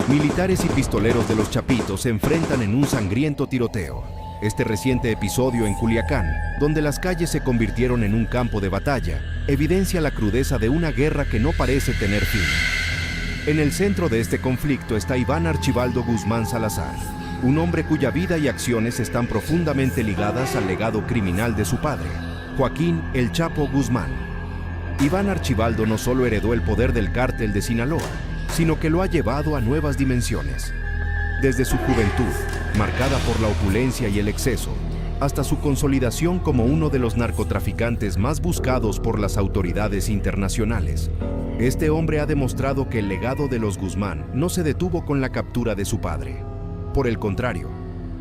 Militares y pistoleros de los Chapitos se enfrentan en un sangriento tiroteo. Este reciente episodio en Culiacán, donde las calles se convirtieron en un campo de batalla, evidencia la crudeza de una guerra que no parece tener fin. En el centro de este conflicto está Iván Archibaldo Guzmán Salazar, un hombre cuya vida y acciones están profundamente ligadas al legado criminal de su padre, Joaquín El Chapo Guzmán. Iván Archibaldo no solo heredó el poder del cártel de Sinaloa, sino que lo ha llevado a nuevas dimensiones. Desde su juventud, marcada por la opulencia y el exceso, hasta su consolidación como uno de los narcotraficantes más buscados por las autoridades internacionales. Este hombre ha demostrado que el legado de los Guzmán no se detuvo con la captura de su padre. Por el contrario,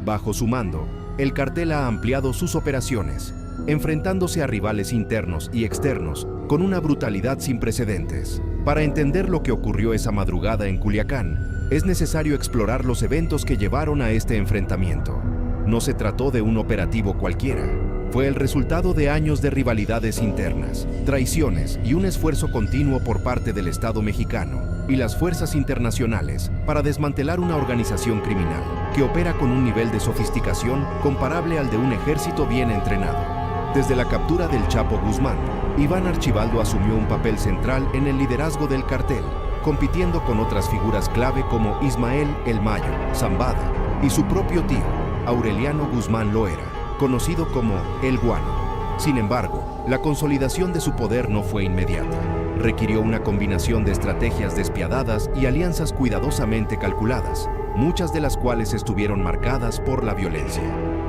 bajo su mando, el cartel ha ampliado sus operaciones, enfrentándose a rivales internos y externos con una brutalidad sin precedentes. Para entender lo que ocurrió esa madrugada en Culiacán, es necesario explorar los eventos que llevaron a este enfrentamiento. No se trató de un operativo cualquiera. Fue el resultado de años de rivalidades internas, traiciones y un esfuerzo continuo por parte del Estado mexicano y las fuerzas internacionales para desmantelar una organización criminal que opera con un nivel de sofisticación comparable al de un ejército bien entrenado. Desde la captura del Chapo Guzmán, Iván Archibaldo asumió un papel central en el liderazgo del cartel, compitiendo con otras figuras clave como Ismael El Mayo Zambada y su propio tío, Aureliano Guzmán Loera, conocido como El Guano. Sin embargo, la consolidación de su poder no fue inmediata. Requirió una combinación de estrategias despiadadas y alianzas cuidadosamente calculadas, muchas de las cuales estuvieron marcadas por la violencia.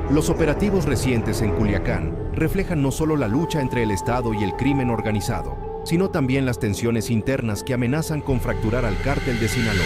Los operativos recientes en Culiacán reflejan no solo la lucha entre el Estado y el crimen organizado, sino también las tensiones internas que amenazan con fracturar al cártel de Sinaloa.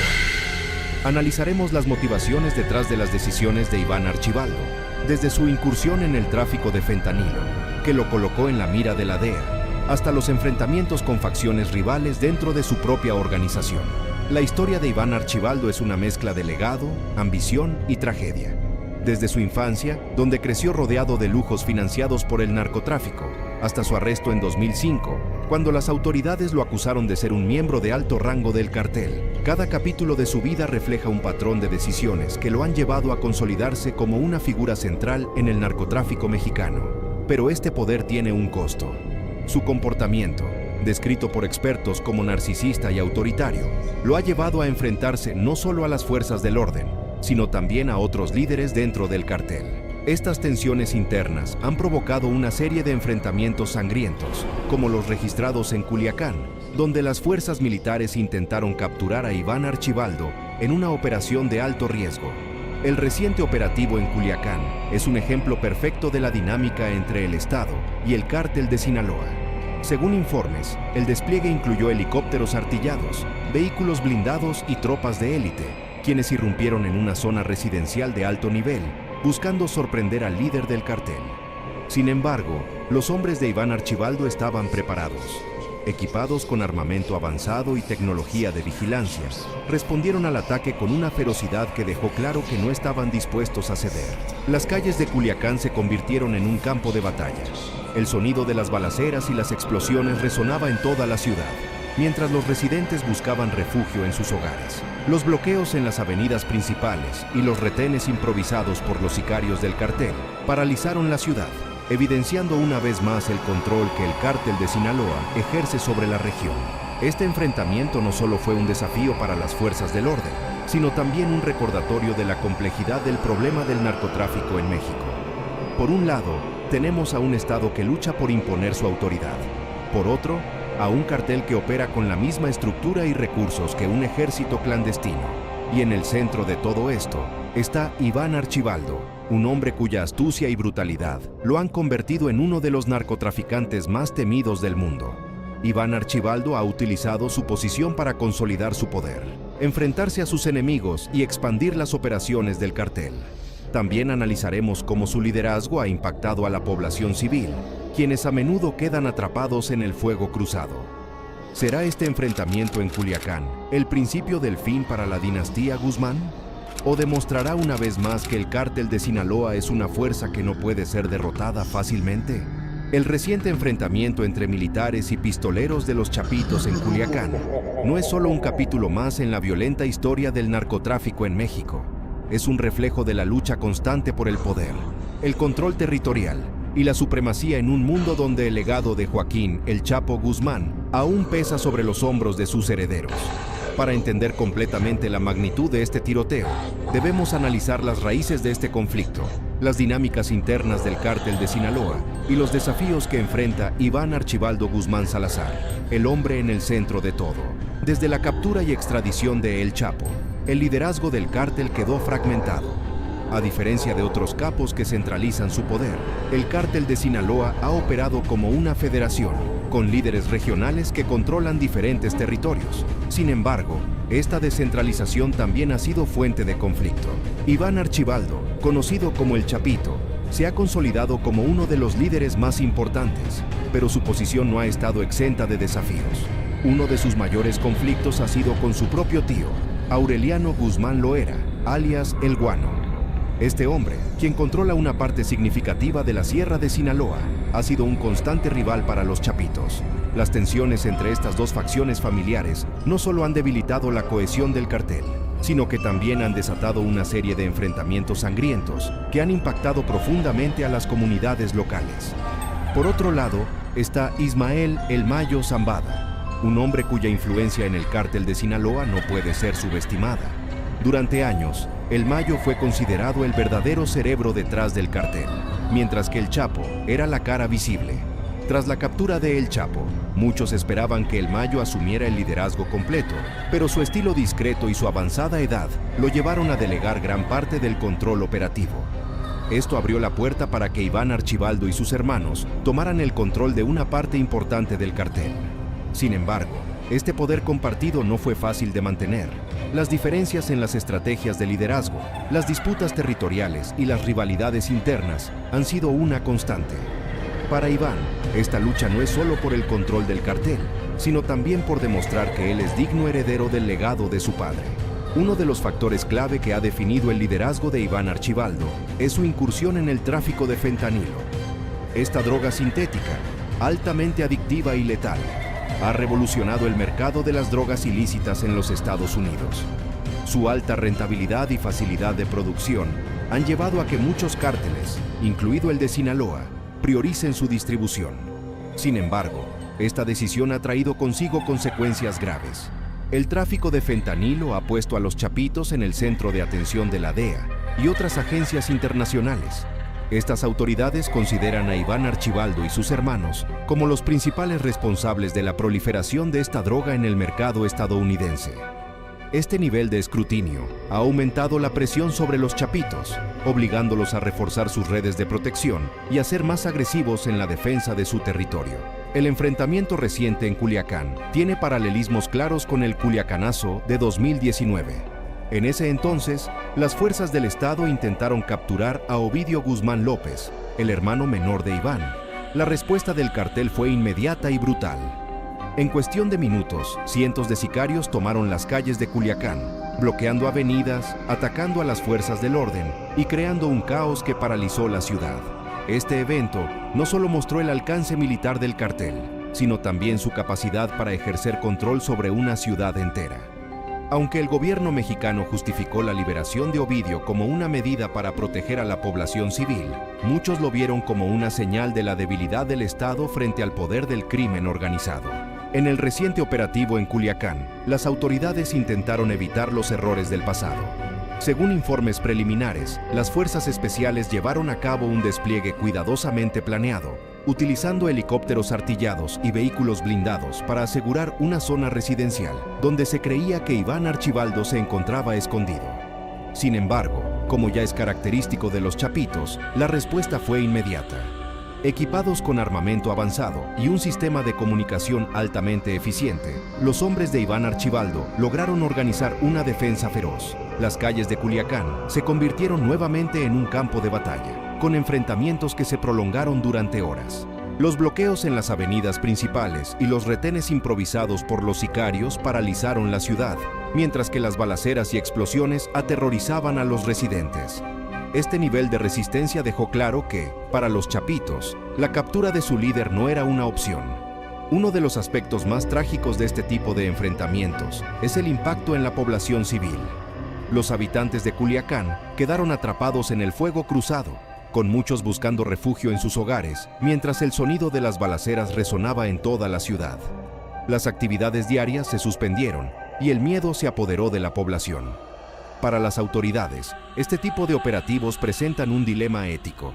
Analizaremos las motivaciones detrás de las decisiones de Iván Archibaldo, desde su incursión en el tráfico de fentanilo, que lo colocó en la mira de la DEA, hasta los enfrentamientos con facciones rivales dentro de su propia organización. La historia de Iván Archibaldo es una mezcla de legado, ambición y tragedia. Desde su infancia, donde creció rodeado de lujos financiados por el narcotráfico, hasta su arresto en 2005, cuando las autoridades lo acusaron de ser un miembro de alto rango del cartel. Cada capítulo de su vida refleja un patrón de decisiones que lo han llevado a consolidarse como una figura central en el narcotráfico mexicano. Pero este poder tiene un costo. Su comportamiento, descrito por expertos como narcisista y autoritario, lo ha llevado a enfrentarse no solo a las fuerzas del orden, sino también a otros líderes dentro del cartel. Estas tensiones internas han provocado una serie de enfrentamientos sangrientos, como los registrados en Culiacán, donde las fuerzas militares intentaron capturar a Iván Archibaldo en una operación de alto riesgo. El reciente operativo en Culiacán es un ejemplo perfecto de la dinámica entre el Estado y el cártel de Sinaloa. Según informes, el despliegue incluyó helicópteros artillados, vehículos blindados y tropas de élite, quienes irrumpieron en una zona residencial de alto nivel, buscando sorprender al líder del cartel. Sin embargo, los hombres de Iván Archibaldo estaban preparados. Equipados con armamento avanzado y tecnología de vigilancia, respondieron al ataque con una ferocidad que dejó claro que no estaban dispuestos a ceder. Las calles de Culiacán se convirtieron en un campo de batalla. El sonido de las balaceras y las explosiones resonaba en toda la ciudad, mientras los residentes buscaban refugio en sus hogares. Los bloqueos en las avenidas principales y los retenes improvisados por los sicarios del cartel paralizaron la ciudad, evidenciando una vez más el control que el cártel de Sinaloa ejerce sobre la región. Este enfrentamiento no solo fue un desafío para las fuerzas del orden, sino también un recordatorio de la complejidad del problema del narcotráfico en México. Por un lado, tenemos a un Estado que lucha por imponer su autoridad. Por otro, a un cartel que opera con la misma estructura y recursos que un ejército clandestino. Y en el centro de todo esto está Iván Archibaldo, un hombre cuya astucia y brutalidad lo han convertido en uno de los narcotraficantes más temidos del mundo. Iván Archibaldo ha utilizado su posición para consolidar su poder, enfrentarse a sus enemigos y expandir las operaciones del cartel. También analizaremos cómo su liderazgo ha impactado a la población civil, quienes a menudo quedan atrapados en el fuego cruzado. ¿Será este enfrentamiento en Culiacán el principio del fin para la dinastía Guzmán? ¿O demostrará una vez más que el cártel de Sinaloa es una fuerza que no puede ser derrotada fácilmente? El reciente enfrentamiento entre militares y pistoleros de los Chapitos en Culiacán no es solo un capítulo más en la violenta historia del narcotráfico en México. Es un reflejo de la lucha constante por el poder, el control territorial y la supremacía en un mundo donde el legado de Joaquín "El Chapo" Guzmán aún pesa sobre los hombros de sus herederos. Para entender completamente la magnitud de este tiroteo, debemos analizar las raíces de este conflicto, las dinámicas internas del cártel de Sinaloa y los desafíos que enfrenta Iván Archibaldo Guzmán Salazar, el hombre en el centro de todo. Desde la captura y extradición de El Chapo, el liderazgo del cártel quedó fragmentado. A diferencia de otros capos que centralizan su poder, el cártel de Sinaloa ha operado como una federación, con líderes regionales que controlan diferentes territorios. Sin embargo, esta descentralización también ha sido fuente de conflicto. Iván Archibaldo, conocido como El Chapito, se ha consolidado como uno de los líderes más importantes, pero su posición no ha estado exenta de desafíos. Uno de sus mayores conflictos ha sido con su propio tío, Aureliano Guzmán Loera, alias El Guano. Este hombre, quien controla una parte significativa de la Sierra de Sinaloa, ha sido un constante rival para los Chapitos. Las tensiones entre estas dos facciones familiares no solo han debilitado la cohesión del cartel, sino que también han desatado una serie de enfrentamientos sangrientos que han impactado profundamente a las comunidades locales. Por otro lado, está Ismael "El Mayo" Zambada, un hombre cuya influencia en el cártel de Sinaloa no puede ser subestimada. Durante años, El Mayo fue considerado el verdadero cerebro detrás del cartel, mientras que El Chapo era la cara visible. Tras la captura de El Chapo, muchos esperaban que El Mayo asumiera el liderazgo completo, pero su estilo discreto y su avanzada edad lo llevaron a delegar gran parte del control operativo. Esto abrió la puerta para que Iván Archibaldo y sus hermanos tomaran el control de una parte importante del cartel. Sin embargo, este poder compartido no fue fácil de mantener. Las diferencias en las estrategias de liderazgo, las disputas territoriales y las rivalidades internas han sido una constante. Para Iván, esta lucha no es solo por el control del cartel, sino también por demostrar que él es digno heredero del legado de su padre. Uno de los factores clave que ha definido el liderazgo de Iván Archibaldo es su incursión en el tráfico de fentanilo. Esta droga sintética, altamente adictiva y letal, ha revolucionado el mercado de las drogas ilícitas en los Estados Unidos. Su alta rentabilidad y facilidad de producción han llevado a que muchos cárteles, incluido el de Sinaloa, prioricen su distribución. Sin embargo, esta decisión ha traído consigo consecuencias graves. El tráfico de fentanilo ha puesto a los Chapitos en el centro de atención de la DEA y otras agencias internacionales. Estas autoridades consideran a Iván Archibaldo y sus hermanos como los principales responsables de la proliferación de esta droga en el mercado estadounidense. Este nivel de escrutinio ha aumentado la presión sobre los Chapitos, obligándolos a reforzar sus redes de protección y a ser más agresivos en la defensa de su territorio. El enfrentamiento reciente en Culiacán tiene paralelismos claros con el Culiacanazo de 2019. En ese entonces, las fuerzas del Estado intentaron capturar a Ovidio Guzmán López, el hermano menor de Iván. La respuesta del cartel fue inmediata y brutal. En cuestión de minutos, cientos de sicarios tomaron las calles de Culiacán, bloqueando avenidas, atacando a las fuerzas del orden y creando un caos que paralizó la ciudad. Este evento no solo mostró el alcance militar del cartel, sino también su capacidad para ejercer control sobre una ciudad entera. Aunque el gobierno mexicano justificó la liberación de Ovidio como una medida para proteger a la población civil, muchos lo vieron como una señal de la debilidad del Estado frente al poder del crimen organizado. En el reciente operativo en Culiacán, las autoridades intentaron evitar los errores del pasado. Según informes preliminares, las fuerzas especiales llevaron a cabo un despliegue cuidadosamente planeado, utilizando helicópteros artillados y vehículos blindados para asegurar una zona residencial, donde se creía que Iván Archibaldo se encontraba escondido. Sin embargo, como ya es característico de los Chapitos, la respuesta fue inmediata. Equipados con armamento avanzado y un sistema de comunicación altamente eficiente, los hombres de Iván Archibaldo lograron organizar una defensa feroz. Las calles de Culiacán se convirtieron nuevamente en un campo de batalla, con enfrentamientos que se prolongaron durante horas. Los bloqueos en las avenidas principales y los retenes improvisados por los sicarios paralizaron la ciudad, mientras que las balaceras y explosiones aterrorizaban a los residentes. Este nivel de resistencia dejó claro que, para los chapitos, la captura de su líder no era una opción. Uno de los aspectos más trágicos de este tipo de enfrentamientos es el impacto en la población civil. Los habitantes de Culiacán quedaron atrapados en el fuego cruzado, con muchos buscando refugio en sus hogares, mientras el sonido de las balaceras resonaba en toda la ciudad. Las actividades diarias se suspendieron y el miedo se apoderó de la población. Para las autoridades, este tipo de operativos presentan un dilema ético.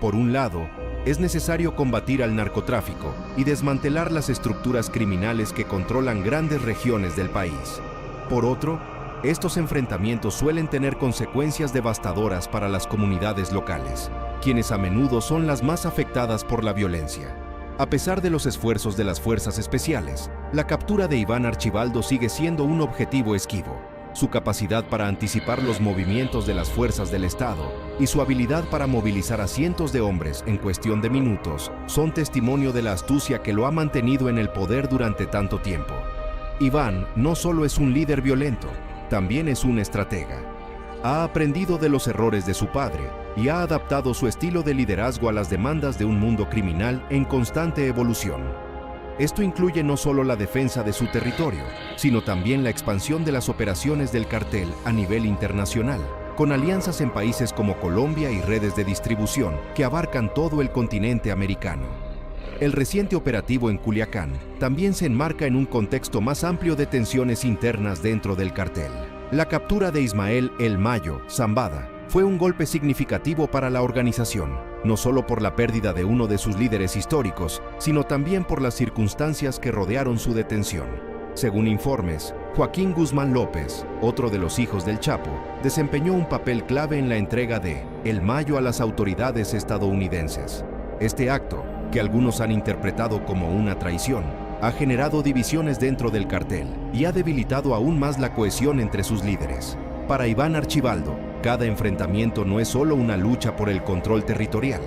Por un lado, es necesario combatir al narcotráfico y desmantelar las estructuras criminales que controlan grandes regiones del país. Por otro, estos enfrentamientos suelen tener consecuencias devastadoras para las comunidades locales, quienes a menudo son las más afectadas por la violencia. A pesar de los esfuerzos de las fuerzas especiales, la captura de Iván Archibaldo sigue siendo un objetivo esquivo. Su capacidad para anticipar los movimientos de las fuerzas del Estado y su habilidad para movilizar a cientos de hombres en cuestión de minutos son testimonio de la astucia que lo ha mantenido en el poder durante tanto tiempo. Iván no solo es un líder violento, también es un estratega. Ha aprendido de los errores de su padre y ha adaptado su estilo de liderazgo a las demandas de un mundo criminal en constante evolución. Esto incluye no solo la defensa de su territorio, sino también la expansión de las operaciones del cartel a nivel internacional, con alianzas en países como Colombia y redes de distribución que abarcan todo el continente americano. El reciente operativo en Culiacán también se enmarca en un contexto más amplio de tensiones internas dentro del cartel. La captura de Ismael El Mayo Zambada fue un golpe significativo para la organización, no solo por la pérdida de uno de sus líderes históricos, sino también por las circunstancias que rodearon su detención. Según informes, Joaquín Guzmán López, otro de los hijos del Chapo, desempeñó un papel clave en la entrega de El Mayo a las autoridades estadounidenses. Este acto, que algunos han interpretado como una traición, ha generado divisiones dentro del cartel y ha debilitado aún más la cohesión entre sus líderes. Para Iván Archibaldo, cada enfrentamiento no es solo una lucha por el control territorial,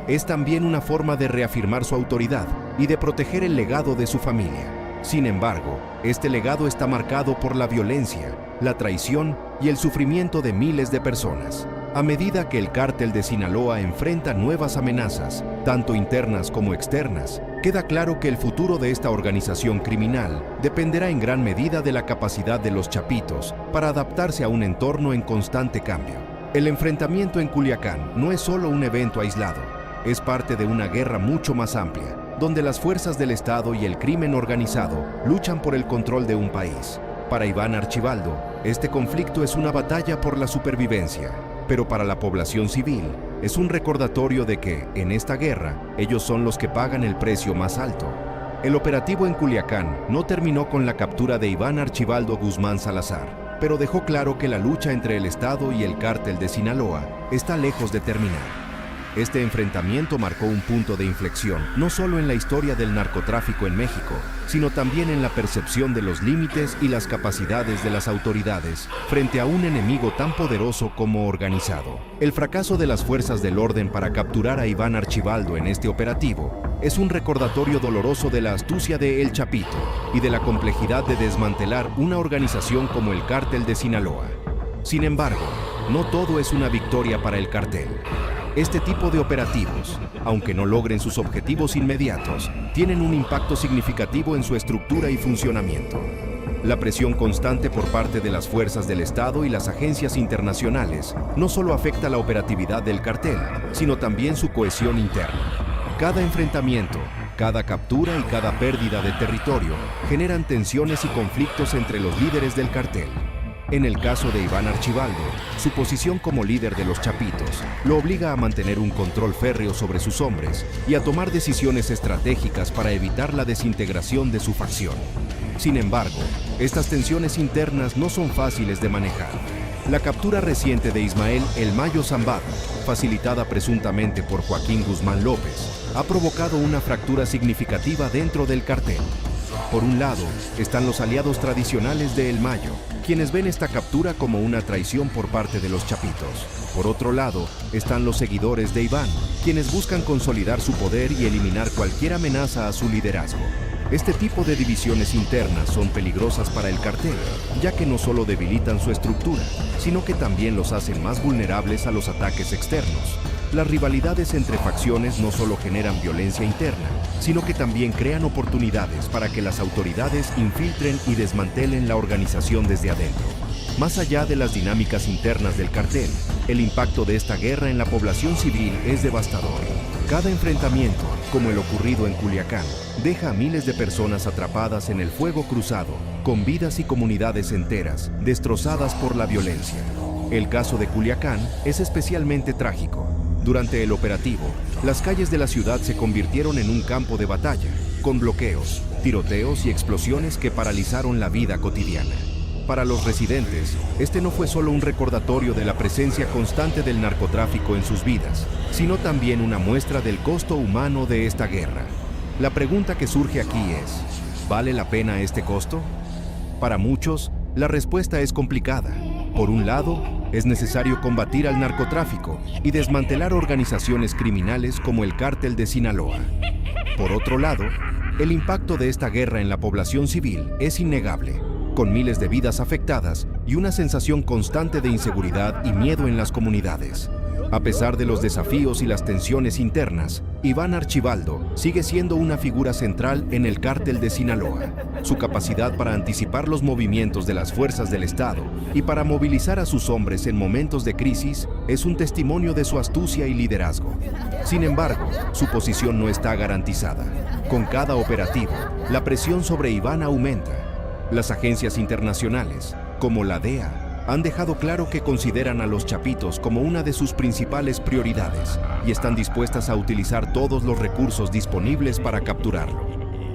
es también una forma de reafirmar su autoridad y de proteger el legado de su familia. Sin embargo, este legado está marcado por la violencia, la traición y el sufrimiento de miles de personas. A medida que el cártel de Sinaloa enfrenta nuevas amenazas, tanto internas como externas, queda claro que el futuro de esta organización criminal dependerá en gran medida de la capacidad de los chapitos para adaptarse a un entorno en constante cambio. El enfrentamiento en Culiacán no es solo un evento aislado, es parte de una guerra mucho más amplia, donde las fuerzas del Estado y el crimen organizado luchan por el control de un país. Para Iván Archibaldo, este conflicto es una batalla por la supervivencia, pero para la población civil es un recordatorio de que, en esta guerra, ellos son los que pagan el precio más alto. El operativo en Culiacán no terminó con la captura de Iván Archibaldo Guzmán Salazar, pero dejó claro que la lucha entre el Estado y el cártel de Sinaloa está lejos de terminar. Este enfrentamiento marcó un punto de inflexión, no solo en la historia del narcotráfico en México, sino también en la percepción de los límites y las capacidades de las autoridades frente a un enemigo tan poderoso como organizado. El fracaso de las fuerzas del orden para capturar a Iván Archibaldo en este operativo es un recordatorio doloroso de la astucia de El Chapito y de la complejidad de desmantelar una organización como el Cártel de Sinaloa. Sin embargo, no todo es una victoria para el cartel. Este tipo de operativos, aunque no logren sus objetivos inmediatos, tienen un impacto significativo en su estructura y funcionamiento. La presión constante por parte de las fuerzas del Estado y las agencias internacionales no solo afecta la operatividad del cartel, sino también su cohesión interna. Cada enfrentamiento, cada captura y cada pérdida de territorio generan tensiones y conflictos entre los líderes del cartel. En el caso de Iván Archibaldo, su posición como líder de los Chapitos lo obliga a mantener un control férreo sobre sus hombres y a tomar decisiones estratégicas para evitar la desintegración de su facción. Sin embargo, estas tensiones internas no son fáciles de manejar. La captura reciente de Ismael El Mayo Zambada, facilitada presuntamente por Joaquín Guzmán López, ha provocado una fractura significativa dentro del cartel. Por un lado, están los aliados tradicionales de El Mayo, quienes ven esta captura como una traición por parte de los Chapitos. Por otro lado, están los seguidores de Iván, quienes buscan consolidar su poder y eliminar cualquier amenaza a su liderazgo. Este tipo de divisiones internas son peligrosas para el cartel, ya que no solo debilitan su estructura, sino que también los hacen más vulnerables a los ataques externos. Las rivalidades entre facciones no solo generan violencia interna, sino que también crean oportunidades para que las autoridades infiltren y desmantelen la organización desde adentro. Más allá de las dinámicas internas del cartel, el impacto de esta guerra en la población civil es devastador. Cada enfrentamiento, como el ocurrido en Culiacán, deja a miles de personas atrapadas en el fuego cruzado, con vidas y comunidades enteras destrozadas por la violencia. El caso de Culiacán es especialmente trágico. Durante el operativo, las calles de la ciudad se convirtieron en un campo de batalla, con bloqueos, tiroteos y explosiones que paralizaron la vida cotidiana. Para los residentes, este no fue solo un recordatorio de la presencia constante del narcotráfico en sus vidas, sino también una muestra del costo humano de esta guerra. La pregunta que surge aquí es, ¿vale la pena este costo? Para muchos, la respuesta es complicada. Por un lado, es necesario combatir al narcotráfico y desmantelar organizaciones criminales como el Cártel de Sinaloa. Por otro lado, el impacto de esta guerra en la población civil es innegable, con miles de vidas afectadas y una sensación constante de inseguridad y miedo en las comunidades. A pesar de los desafíos y las tensiones internas, Iván Archibaldo sigue siendo una figura central en el Cártel de Sinaloa. Su capacidad para anticipar los movimientos de las fuerzas del Estado y para movilizar a sus hombres en momentos de crisis es un testimonio de su astucia y liderazgo. Sin embargo, su posición no está garantizada. Con cada operativo, la presión sobre Iván aumenta. Las agencias internacionales, como la DEA, han dejado claro que consideran a los Chapitos como una de sus principales prioridades y están dispuestas a utilizar todos los recursos disponibles para capturarlo.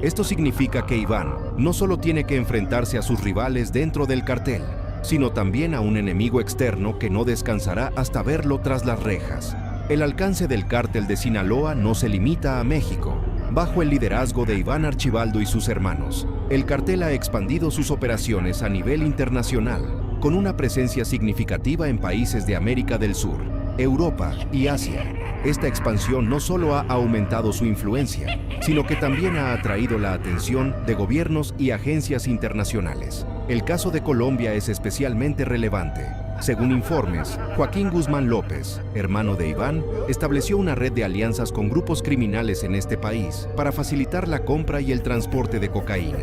Esto significa que Iván no solo tiene que enfrentarse a sus rivales dentro del cartel, sino también a un enemigo externo que no descansará hasta verlo tras las rejas. El alcance del Cártel de Sinaloa no se limita a México. Bajo el liderazgo de Iván Archibaldo y sus hermanos, el cartel ha expandido sus operaciones a nivel internacional, con una presencia significativa en países de América del Sur, Europa y Asia. Esta expansión no solo ha aumentado su influencia, sino que también ha atraído la atención de gobiernos y agencias internacionales. El caso de Colombia es especialmente relevante. Según informes, Joaquín Guzmán López, hermano de Iván, estableció una red de alianzas con grupos criminales en este país para facilitar la compra y el transporte de cocaína.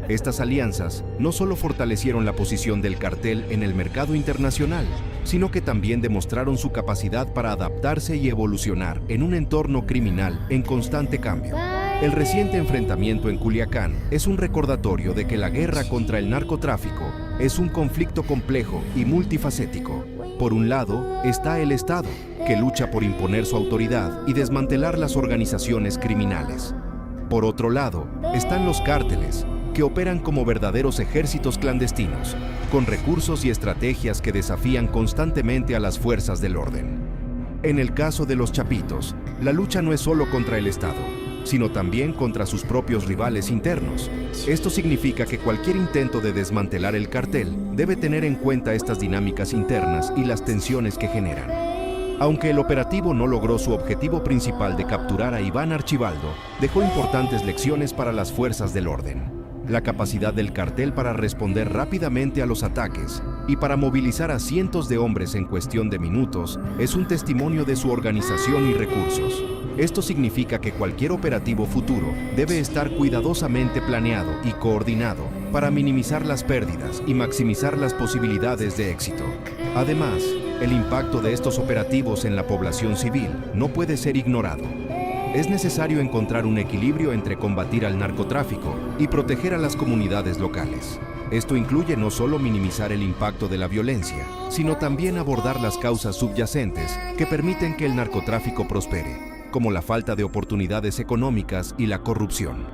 Estas alianzas no solo fortalecieron la posición del cartel en el mercado internacional, sino que también demostraron su capacidad para adaptarse y evolucionar en un entorno criminal en constante cambio. El reciente enfrentamiento en Culiacán es un recordatorio de que la guerra contra el narcotráfico es un conflicto complejo y multifacético. Por un lado está el Estado, que lucha por imponer su autoridad y desmantelar las organizaciones criminales. Por otro lado están los cárteles, que operan como verdaderos ejércitos clandestinos, con recursos y estrategias que desafían constantemente a las fuerzas del orden. En el caso de los Chapitos, la lucha no es solo contra el Estado, sino también contra sus propios rivales internos. Esto significa que cualquier intento de desmantelar el cartel debe tener en cuenta estas dinámicas internas y las tensiones que generan. Aunque el operativo no logró su objetivo principal de capturar a Iván Archibaldo, dejó importantes lecciones para las fuerzas del orden. La capacidad del cartel para responder rápidamente a los ataques y para movilizar a cientos de hombres en cuestión de minutos es un testimonio de su organización y recursos. Esto significa que cualquier operativo futuro debe estar cuidadosamente planeado y coordinado para minimizar las pérdidas y maximizar las posibilidades de éxito. Además, el impacto de estos operativos en la población civil no puede ser ignorado. Es necesario encontrar un equilibrio entre combatir al narcotráfico y proteger a las comunidades locales. Esto incluye no solo minimizar el impacto de la violencia, sino también abordar las causas subyacentes que permiten que el narcotráfico prospere, como la falta de oportunidades económicas y la corrupción.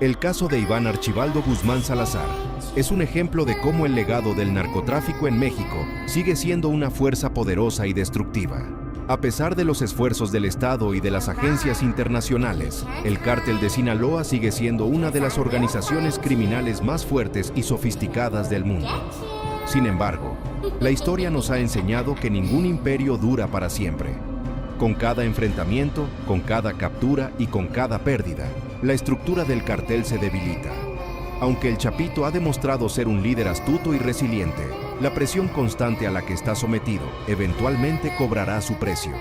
El caso de Iván Archibaldo Guzmán Salazar es un ejemplo de cómo el legado del narcotráfico en México sigue siendo una fuerza poderosa y destructiva. A pesar de los esfuerzos del Estado y de las agencias internacionales, el Cártel de Sinaloa sigue siendo una de las organizaciones criminales más fuertes y sofisticadas del mundo. Sin embargo, la historia nos ha enseñado que ningún imperio dura para siempre. Con cada enfrentamiento, con cada captura y con cada pérdida, la estructura del cartel se debilita. Aunque el Chapito ha demostrado ser un líder astuto y resiliente, la presión constante a la que está sometido eventualmente cobrará su precio.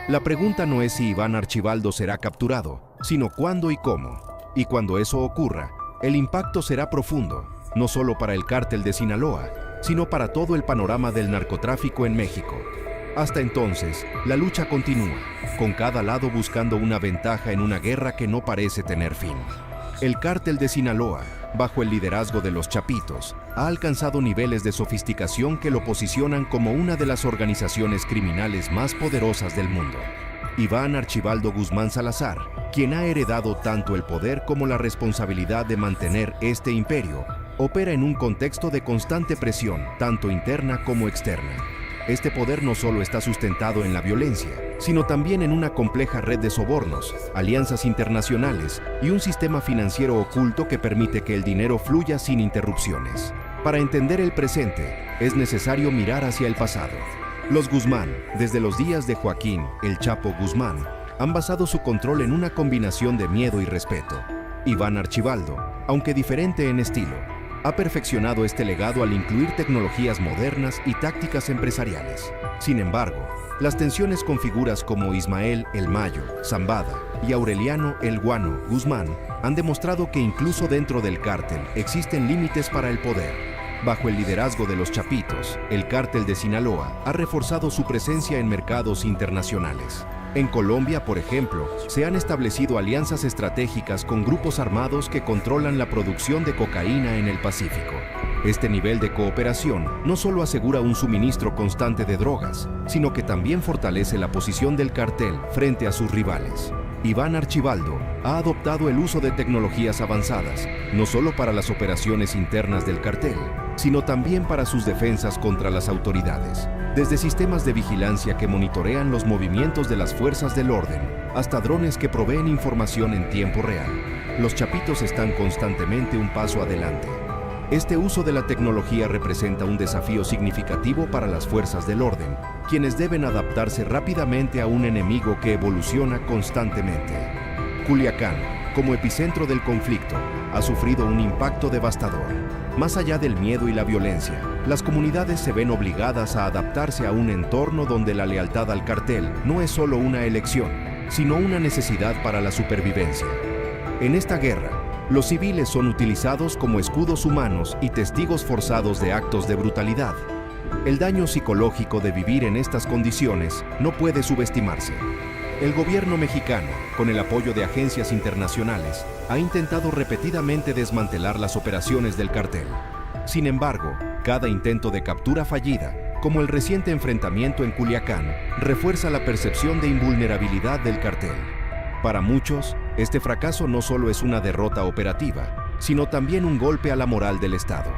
La pregunta no es si Iván Archibaldo será capturado, sino cuándo y cómo. Y cuando eso ocurra, el impacto será profundo, no solo para el cártel de Sinaloa, sino para todo el panorama del narcotráfico en México. Hasta entonces, la lucha continúa, con cada lado buscando una ventaja en una guerra que no parece tener fin. El cártel de Sinaloa, bajo el liderazgo de los Chapitos, ha alcanzado niveles de sofisticación que lo posicionan como una de las organizaciones criminales más poderosas del mundo. Iván Archibaldo Guzmán Salazar, quien ha heredado tanto el poder como la responsabilidad de mantener este imperio, opera en un contexto de constante presión, tanto interna como externa. Este poder no solo está sustentado en la violencia, sino también en una compleja red de sobornos, alianzas internacionales y un sistema financiero oculto que permite que el dinero fluya sin interrupciones. Para entender el presente, es necesario mirar hacia el pasado. Los Guzmán, desde los días de Joaquín El Chapo Guzmán, han basado su control en una combinación de miedo y respeto. Iván Archibaldo, aunque diferente en estilo, ha perfeccionado este legado al incluir tecnologías modernas y tácticas empresariales. Sin embargo, las tensiones con figuras como Ismael El Mayo Zambada y Aureliano El Guano Guzmán han demostrado que incluso dentro del cártel existen límites para el poder. Bajo el liderazgo de los Chapitos, el cártel de Sinaloa ha reforzado su presencia en mercados internacionales. En Colombia, por ejemplo, se han establecido alianzas estratégicas con grupos armados que controlan la producción de cocaína en el Pacífico. Este nivel de cooperación no solo asegura un suministro constante de drogas, sino que también fortalece la posición del cartel frente a sus rivales. Iván Archibaldo ha adoptado el uso de tecnologías avanzadas, no solo para las operaciones internas del cartel, sino también para sus defensas contra las autoridades. Desde sistemas de vigilancia que monitorean los movimientos de las fuerzas del orden, hasta drones que proveen información en tiempo real, los Chapitos están constantemente un paso adelante. Este uso de la tecnología representa un desafío significativo para las fuerzas del orden, quienes deben adaptarse rápidamente a un enemigo que evoluciona constantemente. Culiacán, como epicentro del conflicto, ha sufrido un impacto devastador. Más allá del miedo y la violencia, las comunidades se ven obligadas a adaptarse a un entorno donde la lealtad al cartel no es solo una elección, sino una necesidad para la supervivencia. En esta guerra, los civiles son utilizados como escudos humanos y testigos forzados de actos de brutalidad. El daño psicológico de vivir en estas condiciones no puede subestimarse. El gobierno mexicano, con el apoyo de agencias internacionales, ha intentado repetidamente desmantelar las operaciones del cartel. Sin embargo, cada intento de captura fallida, como el reciente enfrentamiento en Culiacán, refuerza la percepción de invulnerabilidad del cartel. Para muchos, este fracaso no solo es una derrota operativa, sino también un golpe a la moral del Estado.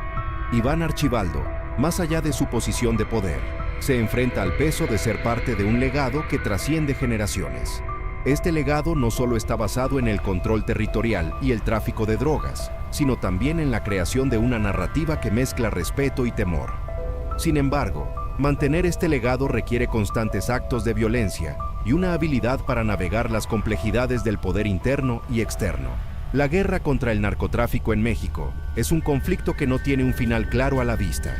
Iván Archibaldo, más allá de su posición de poder, se enfrenta al peso de ser parte de un legado que trasciende generaciones. Este legado no solo está basado en el control territorial y el tráfico de drogas, sino también en la creación de una narrativa que mezcla respeto y temor. Sin embargo, mantener este legado requiere constantes actos de violencia y una habilidad para navegar las complejidades del poder interno y externo. La guerra contra el narcotráfico en México es un conflicto que no tiene un final claro a la vista.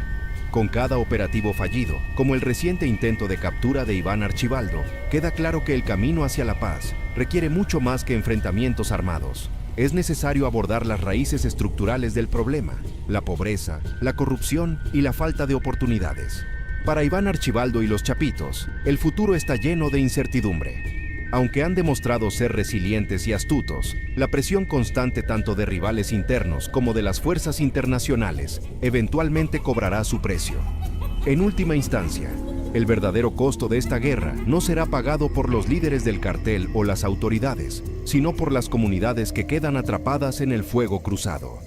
Con cada operativo fallido, como el reciente intento de captura de Iván Archibaldo, queda claro que el camino hacia la paz requiere mucho más que enfrentamientos armados. Es necesario abordar las raíces estructurales del problema: la pobreza, la corrupción y la falta de oportunidades. Para Iván Archibaldo y los Chapitos, el futuro está lleno de incertidumbre. Aunque han demostrado ser resilientes y astutos, la presión constante tanto de rivales internos como de las fuerzas internacionales eventualmente cobrará su precio. En última instancia, el verdadero costo de esta guerra no será pagado por los líderes del cartel o las autoridades, sino por las comunidades que quedan atrapadas en el fuego cruzado.